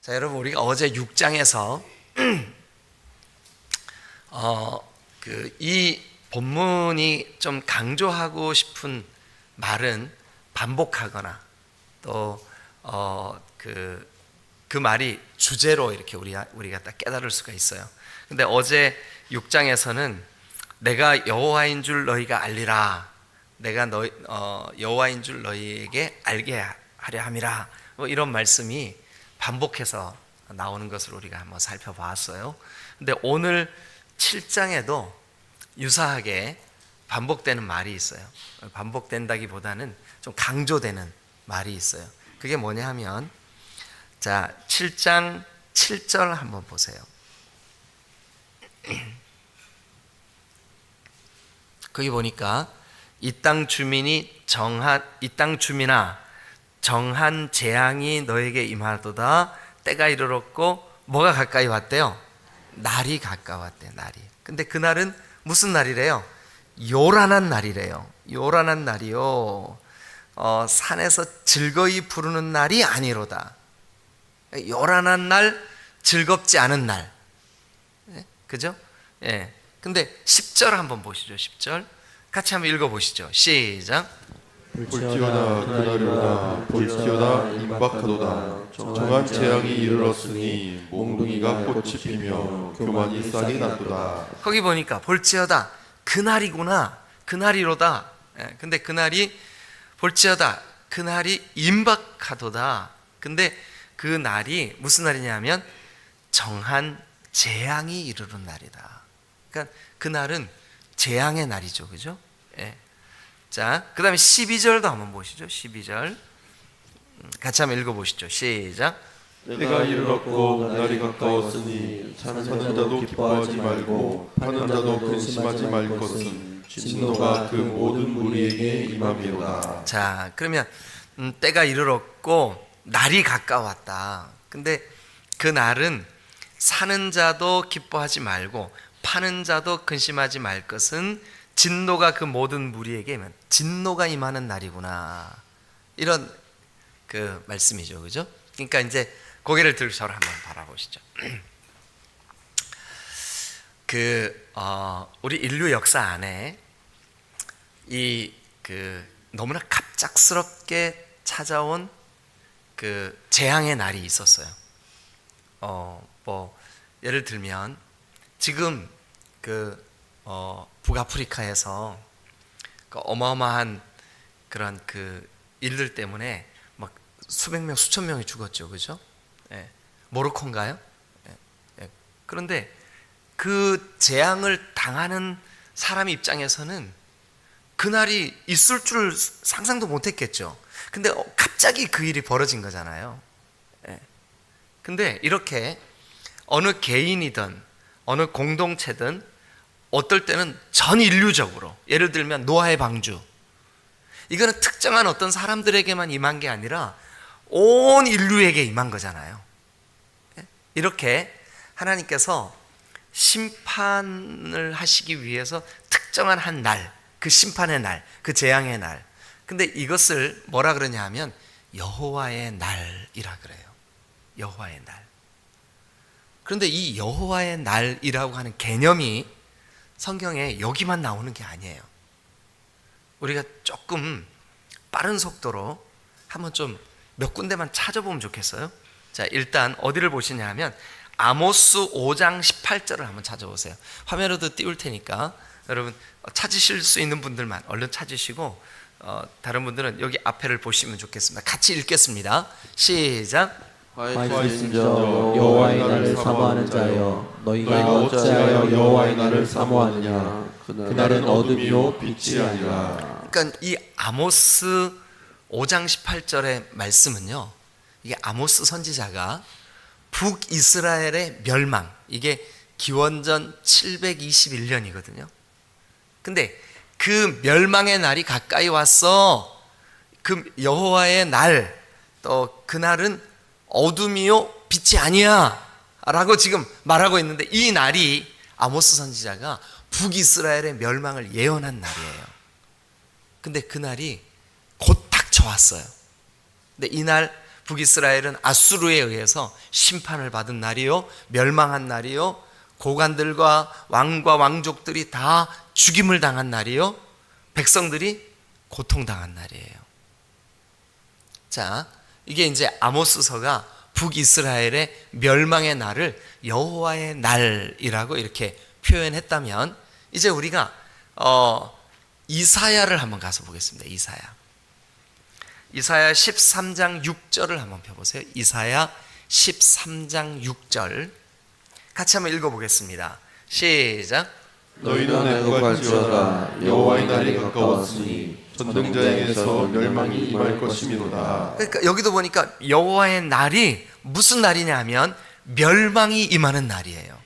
자, 여러분, 우리가 어제 6장에서 이 본문이 좀 강조하고 싶은 말은 반복하거나 또 그 말이 주제로 이렇게 우리가 딱 깨달을 수가 있어요. 근데 어제 6장에서는 내가 여호와인 줄 너희가 알리라, 내가 여호와인 줄 너희에게 알게 하려 함이라, 뭐 이런 말씀이 반복해서 나오는 것을 우리가 한번 살펴봤어요. 근데 오늘 7장에도 유사하게 반복되는 말이 있어요. 반복된다기보다는 좀 강조되는 말이 있어요. 그게 뭐냐 하면, 자, 7장 7절 한번 보세요. 거기 보니까 이 땅 주민아 정한 재앙이 너에게 임하도다. 때가 이르렀고 뭐가 가까이 왔대요? 날이 가까웠대. 날이. 근데 그 날은 무슨 날이래요? 요란한 날이래요. 요란한 날이요. 산에서 즐거이 부르는 날이 아니로다. 요란한 날, 즐겁지 않은 날. 그죠? 예. 근데 10절 한번 보시죠. 10절 같이 한번 읽어보시죠. 시작. 볼지어다 그날이로다 볼지어다 임박하도다 정한 재앙이 이르렀으니 몽둥이가 꽃이 피며 교만이 싹이 났도다. 거기 보니까 볼지어다 그날이구나, 그날이로다. 근데 그날이 볼지어다 그날이 임박하도다. 근데 그 날이 무슨 날이냐면 정한 재앙이 이르는 날이다. 그러니까 그날은 재앙의 날이죠. 그죠? 예. 자, 그 다음에 12절도 한번 보시죠. 12절 같이 한번 읽어보시죠. 시작. 때가 이르렀고 날이 가까웠으니 사는 자도 기뻐하지 말고 파는 자도 근심하지 말 것은 진노가 그 모든 무리에게 임함이로다. 자, 그러면 때가 이르렀고 날이 가까웠다. 근데 그 날은 사는 자도 기뻐하지 말고 파는 자도 근심하지 말 것은 진노가 그 모든 무리에게 진노가 임하는 날이구나, 이런 그 말씀이죠. 그죠? 그러니까 이제 고개를 들고 저를 한번 바라보시죠. 우리 인류 역사 안에 너무나 갑작스럽게 찾아온 그 재앙의 날이 있었어요. 예를 들면 지금 북아프리카에서 어마어마한 그런 일들 때문에 막 수백 명, 수천 명이 죽었죠. 그죠? 예. 모로코인가요? 예. 예. 그런데 그 재앙을 당하는 사람 입장에서는 그날이 있을 줄 상상도 못했겠죠. 근데 갑자기 그 일이 벌어진 거잖아요. 예. 근데 이렇게 어느 개인이든 어느 공동체든 어떨 때는 전 인류적으로, 예를 들면 노아의 방주, 이거는 특정한 어떤 사람들에게만 임한 게 아니라 온 인류에게 임한 거잖아요. 이렇게 하나님께서 심판을 하시기 위해서 특정한 한 날, 그 심판의 날, 그 재앙의 날, 근데 이것을 뭐라 그러냐 하면 여호와의 날이라 그래요. 여호와의 날. 그런데 이 여호와의 날이라고 하는 개념이 성경에 여기만 나오는 게 아니에요. 우리가 조금 빠른 속도로 한번 좀 몇 군데만 찾아보면 좋겠어요. 자, 일단 어디를 보시냐 하면 아모스 5장 18절을 한번 찾아보세요. 화면으로도 띄울 테니까 여러분 찾으실 수 있는 분들만 얼른 찾으시고 다른 분들은 여기 앞에를 보시면 좋겠습니다. 같이 읽겠습니다. 시작. 화이신저 여호와의 날을 사모하는 자여, 너희가 어찌하여 여호와의 날을 사모하느냐. 그날은 어둠이요 빛이 아니라. 그러니까 이 아모스 5장 18절의 말씀은요, 이게 아모스 선지자가 북이스라엘의 멸망, 이게 기원전 721년이거든요. 근데 그 멸망의 날이 가까이 왔어. 그 여호와의 날, 또 그날은 어둠이요 빛이 아니야 라고 지금 말하고 있는데, 이 날이 아모스 선지자가 북이스라엘의 멸망을 예언한 날이에요. 근데 그 날이 곧 닥쳐왔어요. 근데 이날 북이스라엘은 아수르에 의해서 심판을 받은 날이요, 멸망한 날이요, 고관들과 왕과 왕족들이 다 죽임을 당한 날이요, 백성들이 고통당한 날이에요. 자, 이게 이제 아모스서가 북이스라엘의 멸망의 날을 여호와의 날이라고 이렇게 표현했다면, 이제 우리가 이사야를 한번 가서 보겠습니다. 이사야 13장 6절을 한번 펴보세요. 이사야 13장 6절 같이 한번 읽어보겠습니다. 시작. 너희는 애곡할지어다 여호와의 날이 가까웠으니 전능자에게서 멸망이 임할 것이미로다. 그러니까 여기도 보니까 여호와의 날이 무슨 날이냐 하면 멸망이 임하는 날이에요.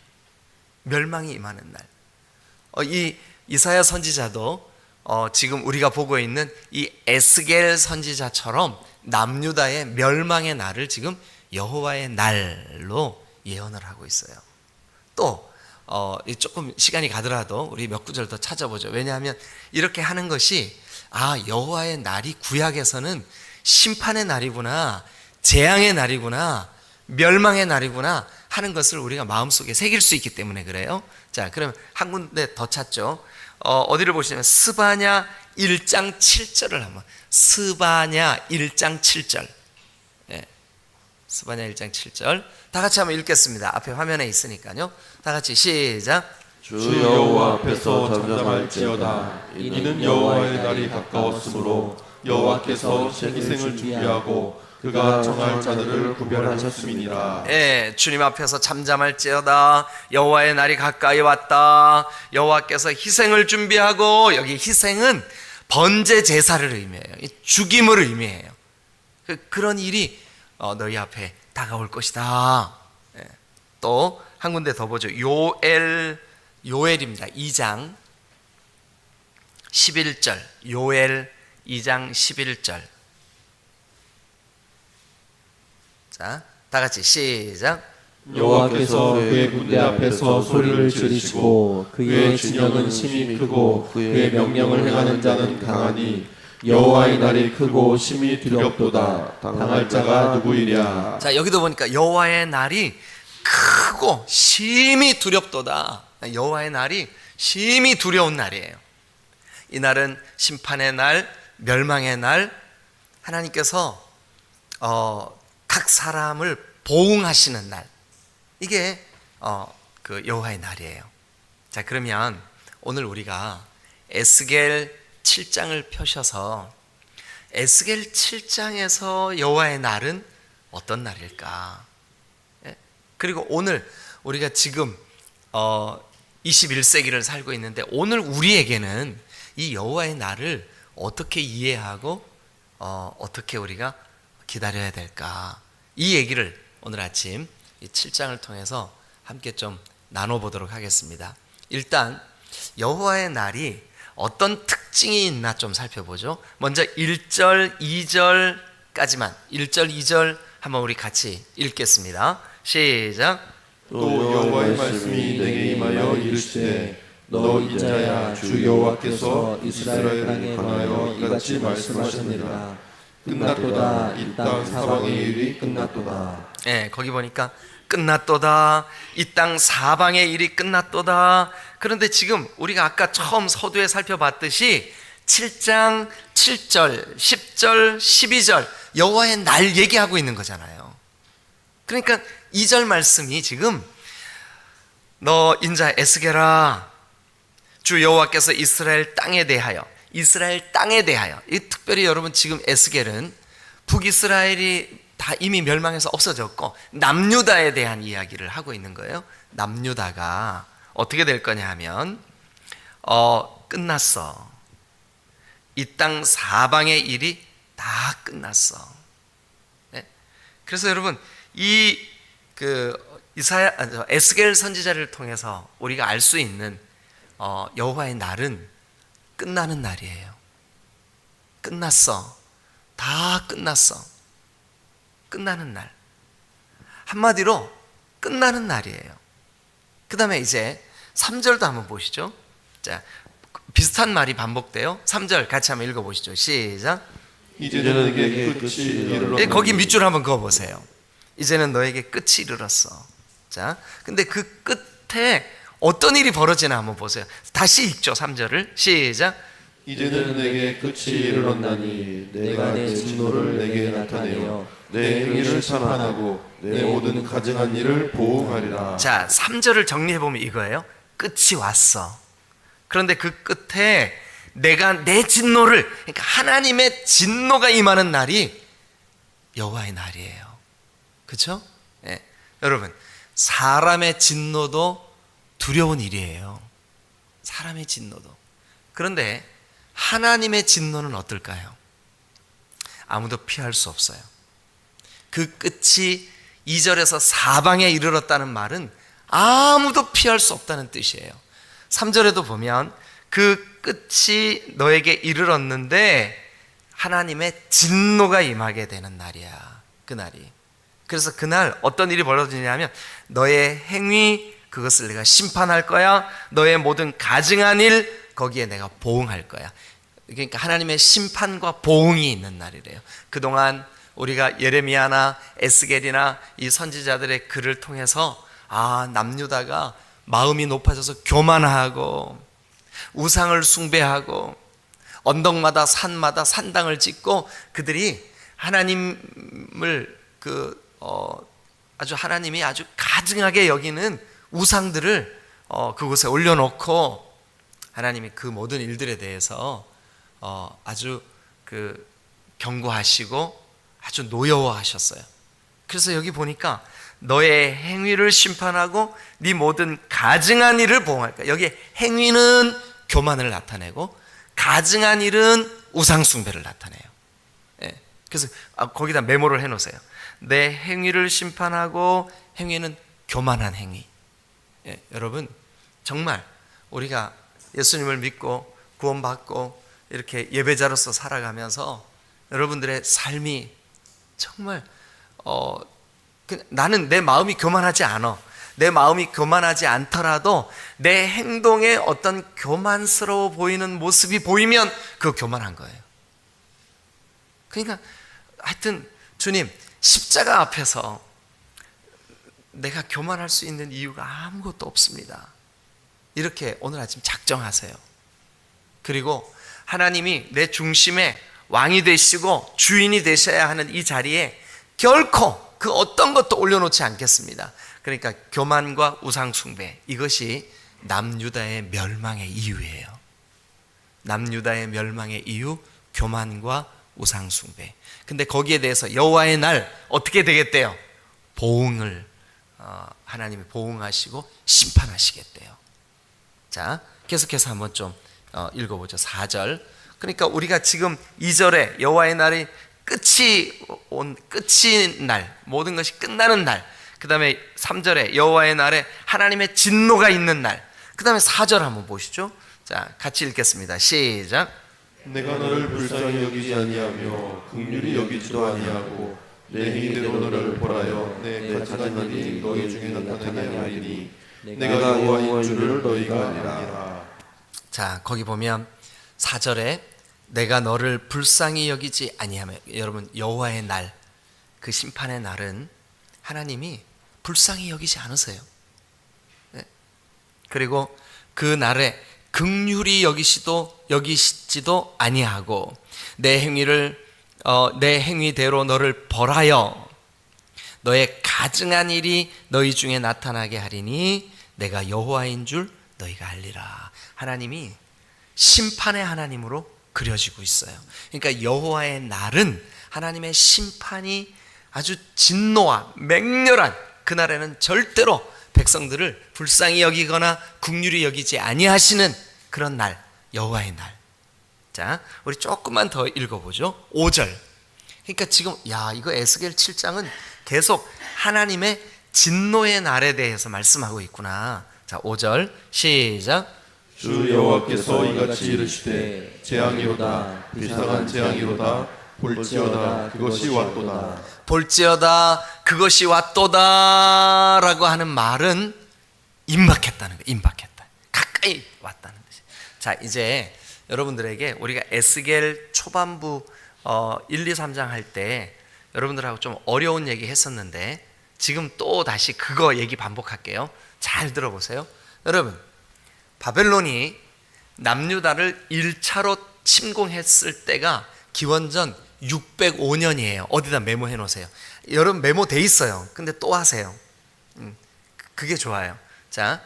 멸망이 임하는 날. 이 이사야 선지자도 지금 우리가 보고 있는 이 에스겔 선지자처럼 남유다의 멸망의 날을 지금 여호와의 날로 예언을 하고 있어요. 또 조금 시간이 가더라도 우리 몇 구절 더 찾아보죠. 왜냐하면 이렇게 하는 것이 여호와의 날이 구약에서는 심판의 날이구나, 재앙의 날이구나, 멸망의 날이구나 하는 것을 우리가 마음속에 새길 수 있기 때문에 그래요. 자, 그럼 한 군데 더 찾죠. 어디를 보시냐면 스바냐 1장 7절을 한번, 스바냐 1장 7절. 스바냐 1장 7절 다 같이 한번 읽겠습니다. 앞에 화면에 있으니까요. 다 같이 시작. 주 여호와 앞에서 잠잠할지어다. 이는 여호와의 날이 가까웠으므로 여호와께서 희생을 준비하고 그가 정할 자들을 구별하셨음이니라. 주님 앞에서 잠잠할지어다. 여호와의 날이 가까이 왔다. 여호와께서 희생을 준비하고, 여기 희생은 번제 제사를 의미해요. 죽임을 의미해요. 그런 일이 너희 앞에 다가올 것이다. 또 한 군데 더 보죠. 요엘입니다. 2장 11절. 요엘 2장 11절. 자, 다 같이 시작. 여호와께서 그의 군대 앞에서 소리를 지르시고 그의 진영은 심히 크고 그의 명령을 행하는 자는 강하니 여호와의 날이 크고 심히 두렵도다. 당할 자가 누구이랴. 자, 여기도 보니까 여호와의 날이 크고 심히 두렵도다. 여호와의 날이 심히 두려운 날이에요. 이 날은 심판의 날, 멸망의 날, 하나님께서 각 사람을 보응하시는 날, 이게 그 여호와의 날이에요. 자, 그러면 오늘 우리가 에스겔 7장을 펴셔서 에스겔 7장에서 여호와의 날은 어떤 날일까? 그리고 오늘 우리가 지금 21세기를 살고 있는데, 오늘 우리에게는 이 여호와의 날을 어떻게 이해하고 어떻게 우리가 기다려야 될까? 이 얘기를 오늘 아침 이 7장을 통해서 함께 좀 나눠보도록 하겠습니다. 일단 여호와의 날이 어떤 특징이 있나 좀 살펴보죠. 먼저 1절, 2절까지만, 1절, 2절 한번 우리 같이 읽겠습니다. 시작. 또 여호와의 말씀이 내게 임하여 이르시되 너 인자야, 주 여호와께서 이스라엘 땅에 관하여 이같이 말씀하셨느니라. 끝났도다. 이 땅 사방의 일이 끝났도다. 거기 보니까 끝났도다. 이 땅 사방의 일이 끝났도다. 그런데 지금 우리가 아까 처음 서두에 살펴봤듯이 7장 7절, 10절, 12절 여호와의 날 얘기하고 있는 거잖아요. 그러니까 2절 말씀이 지금 너 인자 에스겔아, 주 여호와께서 이스라엘 땅에 대하여, 이스라엘 땅에 대하여, 이 특별히 여러분 지금 에스겔은 북이스라엘이 다 이미 멸망해서 없어졌고 남유다에 대한 이야기를 하고 있는 거예요. 남유다가 어떻게 될 거냐 하면 끝났어. 이 땅 사방의 일이 다 끝났어. 그래서 여러분 이 에스겔 선지자를 통해서 우리가 알 수 있는 여호와의 날은 끝나는 날이에요. 끝났어. 다 끝났어. 끝나는 날. 한마디로 끝나는 날이에요. 그 다음에 이제 3절도 한번 보시죠. 자, 비슷한 말이 반복돼요. 3절 같이 한번 읽어보시죠. 시작. 이제는 내게 끝이 이르렀나니. 예, 거기 밑줄 한번 그어 보세요. 이제는 너에게 끝이 이르렀어. 자, 근데 그 끝에 어떤 일이 벌어지나 한번 보세요. 다시 읽죠. 3절을 시작. 이제는 내게 끝이 이르렀나니 내가 내 진노를 내게 나타내어 내 행위를 심판하고 내 모든 가증한 일을 보응하리라. 자, 3절을 정리해 보면 이거예요. 끝이 왔어. 그런데 그 끝에 내가 내 진노를, 그러니까 하나님의 진노가 임하는 날이 여호와의 날이에요. 그렇죠? 예. 여러분, 사람의 진노도 두려운 일이에요. 사람의 진노도. 그런데 하나님의 진노는 어떨까요? 아무도 피할 수 없어요. 그 끝이 2절에서 사방에 이르렀다는 말은 아무도 피할 수 없다는 뜻이에요. 3절에도 보면 그 끝이 너에게 이르렀는데 하나님의 진노가 임하게 되는 날이야. 그 날이. 그래서 그날 어떤 일이 벌어지냐면 너의 행위 그것을 내가 심판할 거야. 너의 모든 가증한 일 거기에 내가 보응할 거야. 그러니까 하나님의 심판과 보응이 있는 날이래요. 그동안 우리가 예레미야나 에스겔이나 이 선지자들의 글을 통해서 남유다가 마음이 높아져서 교만하고 우상을 숭배하고 언덕마다 산마다 산당을 짓고 그들이 하나님을 아주 하나님이 아주 가증하게 여기는 우상들을 그곳에 올려놓고 하나님이 그 모든 일들에 대해서 아주 경고하시고 아주 노여워하셨어요. 그래서 여기 보니까 너의 행위를 심판하고 네 모든 가증한 일을 보응할 거야. 여기 행위는 교만을 나타내고 가증한 일은 우상숭배를 나타내요. 예. 그래서 거기다 메모를 해놓으세요. 내 행위를 심판하고 행위는 교만한 행위. 예. 여러분 정말 우리가 예수님을 믿고 구원받고 이렇게 예배자로서 살아가면서 여러분들의 삶이 정말 나는 내 마음이 교만하지 않아. 내 마음이 교만하지 않더라도 내 행동에 어떤 교만스러워 보이는 모습이 보이면 그거 교만한 거예요. 그러니까 하여튼 주님 십자가 앞에서 내가 교만할 수 있는 이유가 아무것도 없습니다. 이렇게 오늘 아침 작정하세요. 그리고 하나님이 내 중심에 왕이 되시고 주인이 되셔야 하는 이 자리에 결코 그 어떤 것도 올려놓지 않겠습니다. 그러니까 교만과 우상숭배, 이것이 남유다의 멸망의 이유예요. 남유다의 멸망의 이유, 교만과 우상숭배. 근데 거기에 대해서 여호와의 날 어떻게 되겠대요? 보응을 하나님이 보응하시고 심판하시겠대요. 자, 계속해서 한번 좀 읽어보죠. 4절. 그러니까 우리가 지금 2절에 여호와의 날이 끝이 날, 모든 것이 끝나는 날. 그 다음에 3절에 여호와의 날에 하나님의 진노가 있는 날. 그 다음에 4절 한번 보시죠. 자, 같이 읽겠습니다. 시작. 내가 너를 불쌍히 여기지 아니하며 긍휼히 여기지도 아니하고 내 행위대로 너를 벌하여 내 가증한 일이 너희 중에 나타나게 하리니 내가 여호와인 줄을 너희가 알리라. 자, 거기 보면 4절에 내가 너를 불쌍히 여기지 아니하며, 여러분 여호와의 날, 그 심판의 날은 하나님이 불쌍히 여기지 않으세요. 네. 그리고 그 날에 긍휼히 여기시지도 아니하고 내 행위대로 너를 벌하여 너의 가증한 일이 너희 중에 나타나게 하리니 내가 여호와인 줄 너희가 알리라. 하나님이 심판의 하나님으로 그려지고 있어요. 그러니까 여호와의 날은 하나님의 심판이 아주 진노와 맹렬한, 그날에는 절대로 백성들을 불쌍히 여기거나 긍휼히 여기지 아니하시는 그런 날, 여호와의 날. 자, 우리 조금만 더 읽어보죠. 5절. 그러니까 지금 이거 에스겔 7장은 계속 하나님의 진노의 날에 대해서 말씀하고 있구나. 자, 5절 시작. 주 여호와께서 이같이 이르시되 재앙이로다, 비상한 재앙이로다. 볼지어다 그것이 왔도다. 볼지어다 그것이 왔도다 라고 하는 말은 임박했다는 거예요. 임박했다, 가까이 왔다는 뜻이에요. 자, 이제 여러분들에게 우리가 에스겔 초반부 1, 2, 3장 할 때 여러분들하고 좀 어려운 얘기 했었는데 지금 또 다시 그거 얘기 반복할게요. 잘 들어보세요. 여러분, 바벨론이 남유다를 1차로 침공했을 때가 기원전 605년이에요. 어디다 메모해 놓으세요. 여러분 메모돼 있어요. 근데 또 하세요. 그게 좋아요. 자,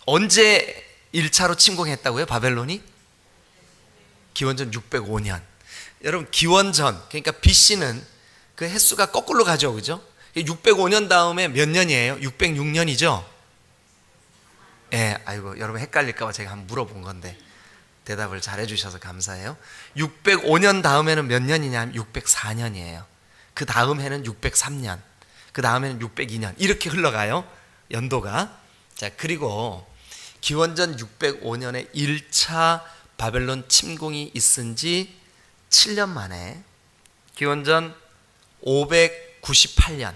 언제 1차로 침공했다고요? 바벨론이? 기원전 605년. 여러분 기원전, 그러니까 BC는 그 횟수가 거꾸로 가죠. 그죠? 605년 다음에 몇 년이에요? 606년이죠? 예, 아이고 여러분 헷갈릴까 봐 제가 한번 물어본 건데 대답을 잘해 주셔서 감사해요. 605년 다음에는 몇 년이냐면 604년이에요. 그 다음 해는 603년, 그 다음에는 602년 이렇게 흘러가요. 연도가. 자, 그리고 기원전 605년에 1차 바벨론 침공이 있은 지 7년 만에 기원전 598년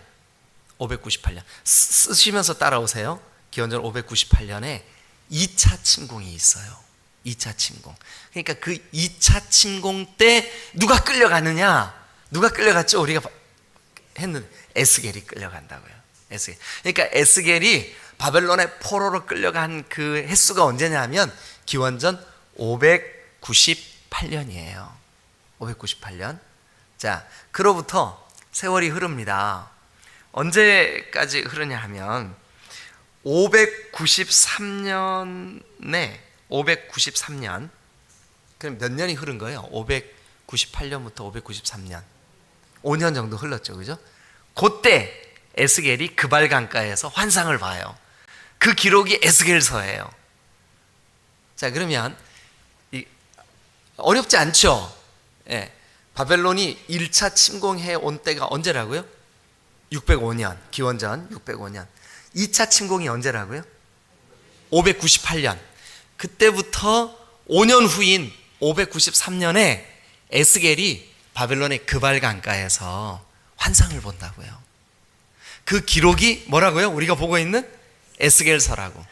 쓰시면서 따라오세요. 기원전 598년에 2차 침공이 있어요. 2차 침공. 그러니까 그 2차 침공 때 누가 끌려가느냐? 누가 끌려갔죠? 우리가 했는데 에스겔이 끌려간다고요. 에스겔. 그러니까 에스겔이 바벨론의 포로로 끌려간 그 횟수가 언제냐면 기원전 598년이에요. 598년. 자, 그로부터 세월이 흐릅니다. 언제까지 흐르냐 하면 593년에 593년. 그럼 몇 년이 흐른 거예요? 598년부터 593년. 5년 정도 흘렀죠. 그죠? 그때 에스겔이 그발 강가에서 환상을 봐요. 그 기록이 에스겔서예요. 자, 그러면 어렵지 않죠? 예. 바벨론이 1차 침공해 온 때가 언제라고요? 605년. 기원전 605년. 2차 침공이 언제라고요? 598년. 그때부터 5년 후인 593년에 에스겔이 바벨론의 그발 강가에서 환상을 본다고요. 그 기록이 뭐라고요? 우리가 보고 있는 에스겔서라고.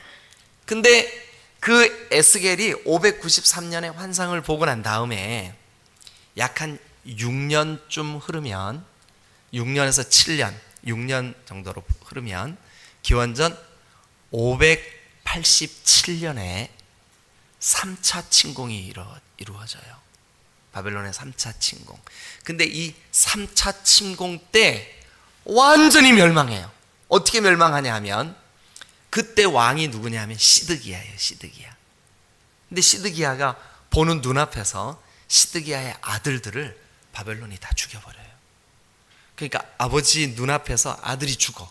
근데 그 에스겔이 593년에 환상을 보고 난 다음에 약 한 6년쯤 흐르면 6년에서 7년, 6년 정도로 흐르면 기원전 587년에 3차 침공이 이루어져요. 바벨론의 3차 침공. 근데 이 3차 침공 때 완전히 멸망해요. 어떻게 멸망하냐 하면 그때 왕이 누구냐 하면 시드기야예요. 시드기야. 근데 시드기야가 보는 눈앞에서 시드기야의 아들들을 바벨론이 다 죽여버려요. 그러니까 아버지 눈앞에서 아들이 죽어.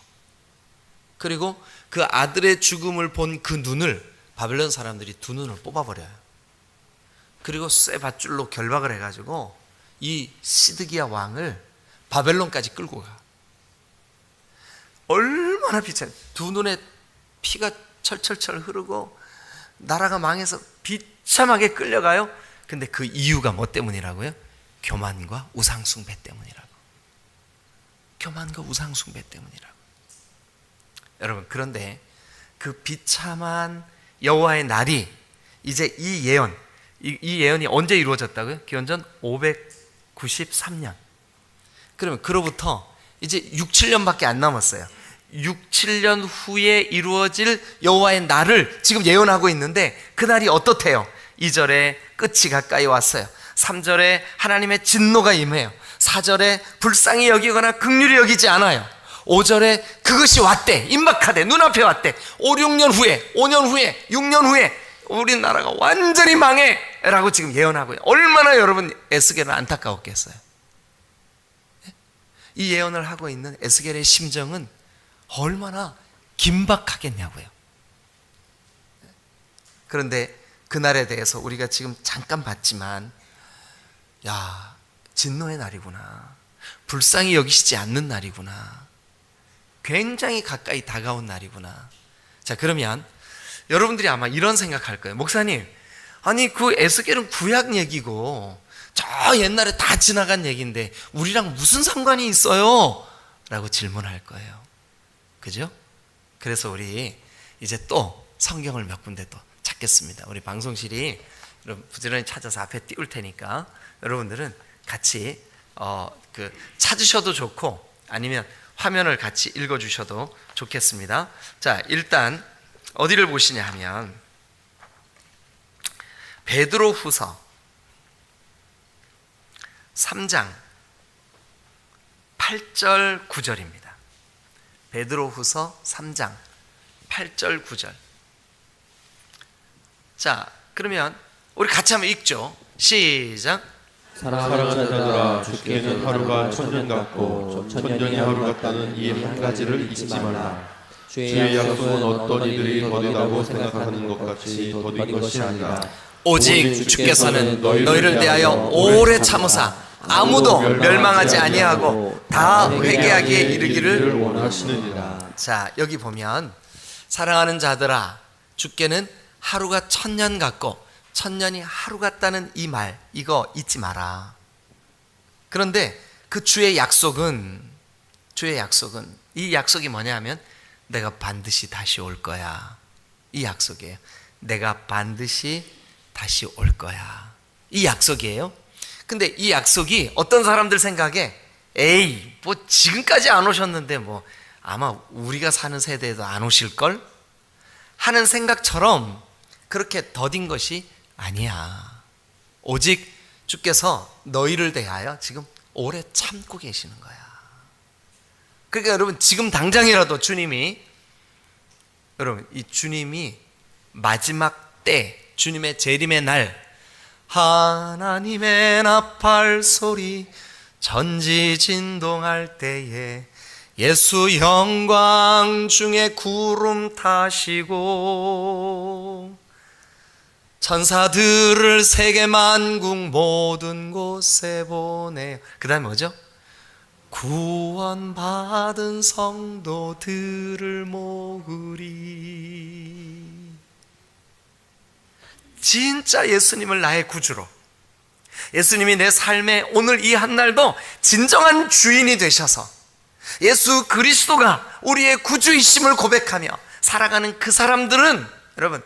그리고 그 아들의 죽음을 본 그 눈을 바벨론 사람들이 두 눈을 뽑아버려요. 그리고 쇠 밧줄로 결박을 해가지고 이 시드기야 왕을 바벨론까지 끌고 가. 얼마나 비참해. 두 눈에 피가 철철철 흐르고 나라가 망해서 비참하게 끌려가요. 근데 그 이유가 뭐 때문이라고요? 교만과 우상숭배 때문이라고. 교만과 우상숭배 때문이라고. 여러분, 그런데 그 비참한 여호와의 날이 이제 이 예언이 언제 이루어졌다고요? 기원전 593년. 그러면 그로부터 이제 6, 7년밖에 안 남았어요. 6, 7년 후에 이루어질 여호와의 날을 지금 예언하고 있는데 그 날이 어떻대요? 2절에 끝이 가까이 왔어요. 3절에 하나님의 진노가 임해요. 4절에 불쌍히 여기거나 긍휼히 여기지 않아요. 5절에 그것이 왔대. 임박하대. 눈앞에 왔대. 5, 6년 후에, 5년 후에, 6년 후에 우리나라가 완전히 망해 라고 지금 예언하고요. 얼마나 여러분 에스겔은 안타까웠겠어요. 이 예언을 하고 있는 에스겔의 심정은 얼마나 긴박하겠냐고요. 그런데 그날에 대해서 우리가 지금 잠깐 봤지만, 야, 진노의 날이구나. 불쌍히 여기시지 않는 날이구나. 굉장히 가까이 다가온 날이구나. 자, 그러면 여러분들이 아마 이런 생각할 거예요. 목사님, 아니 그 에스겔은 구약 얘기고 저 옛날에 다 지나간 얘기인데 우리랑 무슨 상관이 있어요? 라고 질문할 거예요. 그죠? 그래서 우리 이제 또 성경을 몇 군데 또 찾겠습니다. 우리 방송실이 여러분 부지런히 찾아서 앞에 띄울 테니까 여러분들은 같이 찾으셔도 좋고 아니면 화면을 같이 읽어주셔도 좋겠습니다. 자, 일단 어디를 보시냐 하면 베드로후서 3장 8절 9절입니다. 베드로후서 3장 8절 9절. 자, 그러면 우리 같이 한번 읽죠. 시작. 사랑하는 자들아, 주께는 하루가 천년 같고 천년이 하루 같다는 이 한 가지를 잊지 말라. 주의 약속은 어떤 이들이 더디다고 생각하는 것 같이 더딘 것이 아니라 오직 주께서는 너희를 대하여 오래 참으사 아무도 멸망하지 아니하고 다 회개하기에 이르기를 원하시느니라. 자, 여기 보면 사랑하는 자들아, 주께는 하루가 천년 같고 천년이 하루 같다는 이 말, 이거 잊지 마라. 그런데 그 주의 약속은 이 약속이 뭐냐 하면 내가 반드시 다시 올 거야. 이 약속이에요. 내가 반드시 다시 올 거야. 이 약속이에요. 근데 이 약속이 어떤 사람들 생각에 에이, 뭐 지금까지 안 오셨는데 뭐 아마 우리가 사는 세대에도 안 오실걸? 하는 생각처럼 그렇게 더딘 것이 아니야. 오직 주께서 너희를 대하여 지금 오래 참고 계시는 거야. 그러니까 여러분, 지금 당장이라도 이 주님이 마지막 때, 주님의 재림의 날, 하나님의 나팔 소리 전지진동할 때에 예수 영광 중에 구름 타시고 천사들을 세계 만국 모든 곳에 보내요. 그 다음에 뭐죠? 구원받은 성도들을 모으리. 진짜 예수님을 나의 구주로, 예수님이 내 삶의 오늘 이 한날도 진정한 주인이 되셔서 예수 그리스도가 우리의 구주이심을 고백하며 살아가는 그 사람들은 여러분,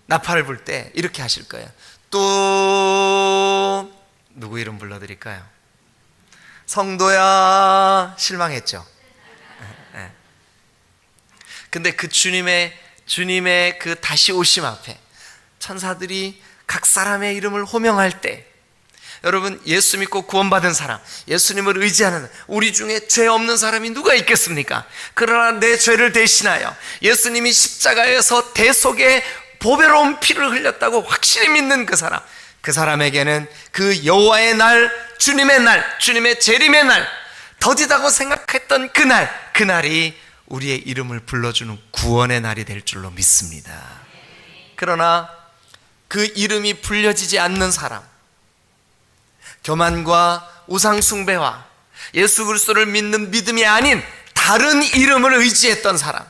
나팔을 불 때 이렇게 하실 거예요. 또 누구 이름 불러드릴까요? 성도야, 실망했죠? 근데 그 주님의 그 다시 오심 앞에 천사들이 각 사람의 이름을 호명할 때, 여러분, 예수 믿고 구원받은 사람, 예수님을 의지하는 우리 중에 죄 없는 사람이 누가 있겠습니까? 그러나 내 죄를 대신하여 예수님이 십자가에서 대속의 보배로운 피를 흘렸다고 확실히 믿는 그 사람에게는 그 여호와의 날, 주님의 재림의 날, 더디다고 생각했던 그날이 우리의 이름을 불러주는 구원의 날이 될 줄로 믿습니다. 그러나 그 이름이 불려지지 않는 사람, 교만과 우상숭배와 예수 그리스도를 믿는 믿음이 아닌 다른 이름을 의지했던 사람,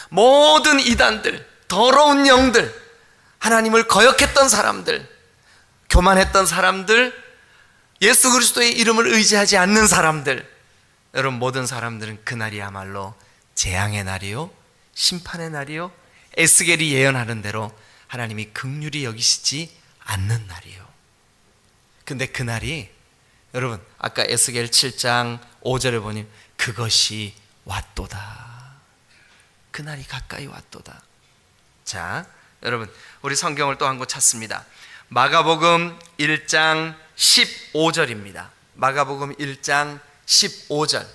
모든 이단들, 더러운 영들, 하나님을 거역했던 사람들, 교만했던 사람들, 예수 그리스도의 이름을 의지하지 않는 사람들, 여러분, 모든 사람들은 그날이야말로 재앙의 날이요, 심판의 날이요, 에스겔이 예언하는 대로 하나님이 긍휼히 여기시지 않는 날이요. 근데 그날이, 여러분, 아까 에스겔 7장 5절에 보니 그것이 왔도다. 그날이 가까이 왔도다. 자, 여러분, 우리 성경을 또 한 곳 찾습니다. 마가복음 1장 15절입니다. 마가복음 1장 15절.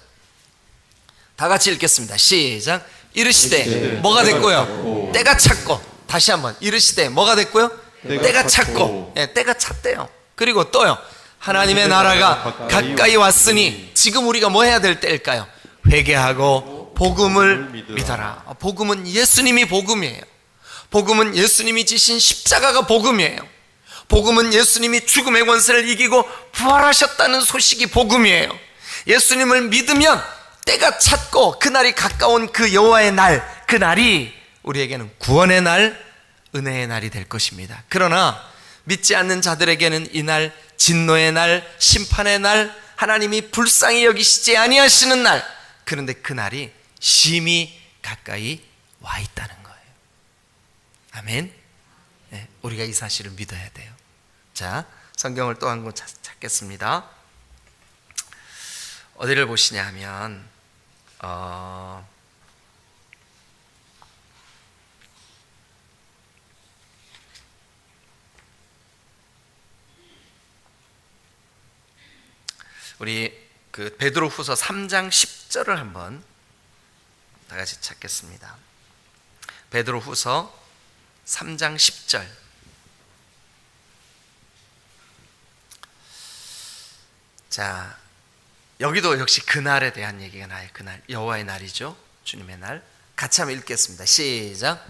다 같이 읽겠습니다. 시작. 이르시되 뭐가 됐고요? 때가 찼고. 다시 한번. 이르시되 뭐가 됐고요? 때가 찼고. 네, 때가 찼대요. 그리고 또요, 하나님의 나라가 가까이 왔으니 지금 우리가 뭐 해야 될 때일까요? 회개하고 복음을 믿어라. 복음은 예수님이 복음이에요. 복음은 예수님이 지신 십자가가 복음이에요. 복음은 예수님이 죽음의 권세를 이기고 부활하셨다는 소식이 복음이에요. 예수님을 믿으면 때가 찼고 그날이 가까운 그 여호와의 날, 그 날이 우리에게는 구원의 날, 은혜의 날이 될 것입니다. 그러나 믿지 않는 자들에게는 이날 진노의 날, 심판의 날, 하나님이 불쌍히 여기시지 아니하시는 날, 그런데 그 날이 심히 가까이 와 있다는 거예요. 아멘. 네, 우리가 이 사실을 믿어야 돼요. 자, 성경을 또 한 권 찾겠습니다. 어디를 보시냐 하면 우리 그 베드로후서 3장 10절을 한번 다 같이 찾겠습니다. 베드로후서 3장 10절. 자, 여기도 역시 그날에 대한 얘기가 나요. 그날 여호와의 날이죠. 주님의 날. 같이 한번 읽겠습니다. 시작.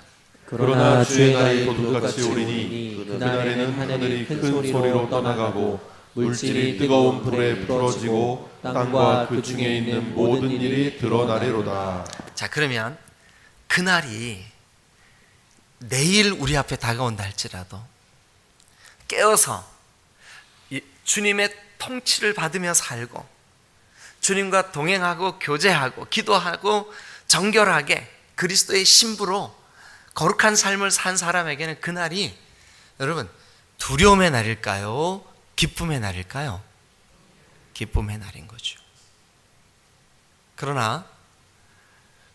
그러나 주의 날이 도둑같이 오리니 그날에는 하늘이 큰 소리로 떠나가고 물질이 뜨거운 불에 풀어지고 땅과 그 중에 있는 모든 일이 드러나리로다. 자, 그러면 그날이 내일 우리 앞에 다가온다 할지라도 깨어서 주님의 통치를 받으며 살고 주님과 동행하고 교제하고 기도하고 정결하게 그리스도의 신부로 거룩한 삶을 산 사람에게는 그날이 여러분 두려움의 날일까요? 기쁨의 날일까요? 기쁨의 날인 거죠. 그러나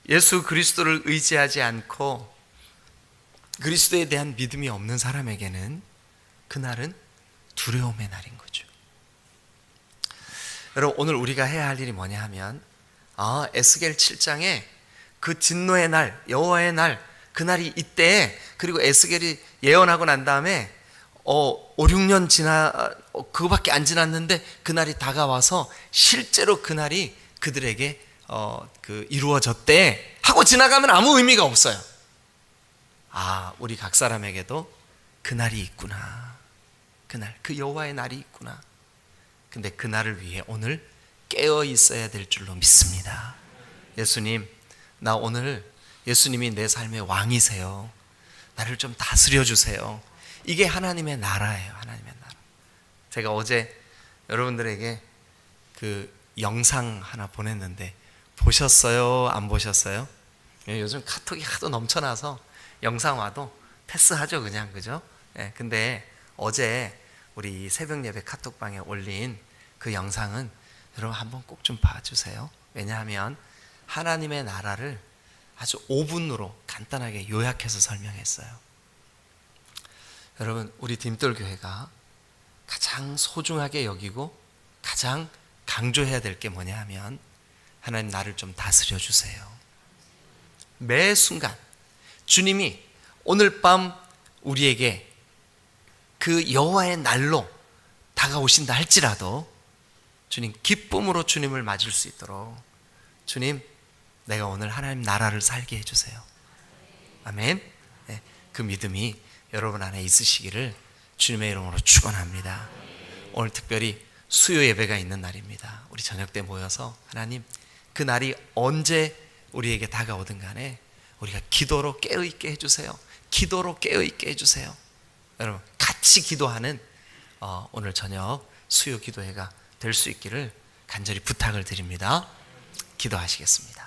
예수 그리스도를 의지하지 않고 그리스도에 대한 믿음이 없는 사람에게는 그날은 두려움의 날인 거죠. 여러분, 오늘 우리가 해야 할 일이 뭐냐 하면 에스겔 7장에 그 진노의 날, 여호와의 날, 그날이 이때, 그리고 에스겔이 예언하고 난 다음에 5, 6년 그거밖에 안 지났는데 그날이 다가와서 실제로 그날이 그들에게 이루어졌대 하고 지나가면 아무 의미가 없어요. 우리 각 사람에게도 그날이 있구나. 그날, 그 여호와의 날이 있구나. 근데 그날을 위해 오늘 깨어 있어야 될 줄로 믿습니다. 예수님, 나 오늘 예수님이 내 삶의 왕이세요. 나를 좀 다스려 주세요. 이게 하나님의 나라예요. 하나님의 나라. 제가 어제 여러분들에게 그 영상 하나 보냈는데 보셨어요? 안 보셨어요? 요즘 카톡이 하도 넘쳐나서 영상 와도 패스하죠, 그냥. 그죠? 근데 어제 우리 새벽 예배 카톡방에 올린 그 영상은 여러분 한번 꼭 좀 봐주세요. 왜냐하면 하나님의 나라를 아주 5분으로 간단하게 요약해서 설명했어요. 여러분, 우리 딤돌교회가 가장 소중하게 여기고 가장 강조해야 될 게 뭐냐 하면 하나님 나를 좀 다스려 주세요. 매 순간 주님이 오늘 밤 우리에게 그 여호와의 날로 다가오신다 할지라도 주님 기쁨으로 주님을 맞을 수 있도록 주님, 내가 오늘 하나님 나라를 살게 해주세요. 아멘. 그 믿음이 여러분 안에 있으시기를 주님의 이름으로 축원합니다. 오늘 특별히 수요 예배가 있는 날입니다. 우리 저녁 때 모여서 하나님, 그 날이 언제 우리에게 다가오든 간에 우리가 기도로 깨어있게 해주세요. 기도로 깨어있게 해주세요. 여러분, 같이 기도하는 오늘 저녁 수요 기도회가 될 수 있기를 간절히 부탁을 드립니다. 기도하시겠습니다.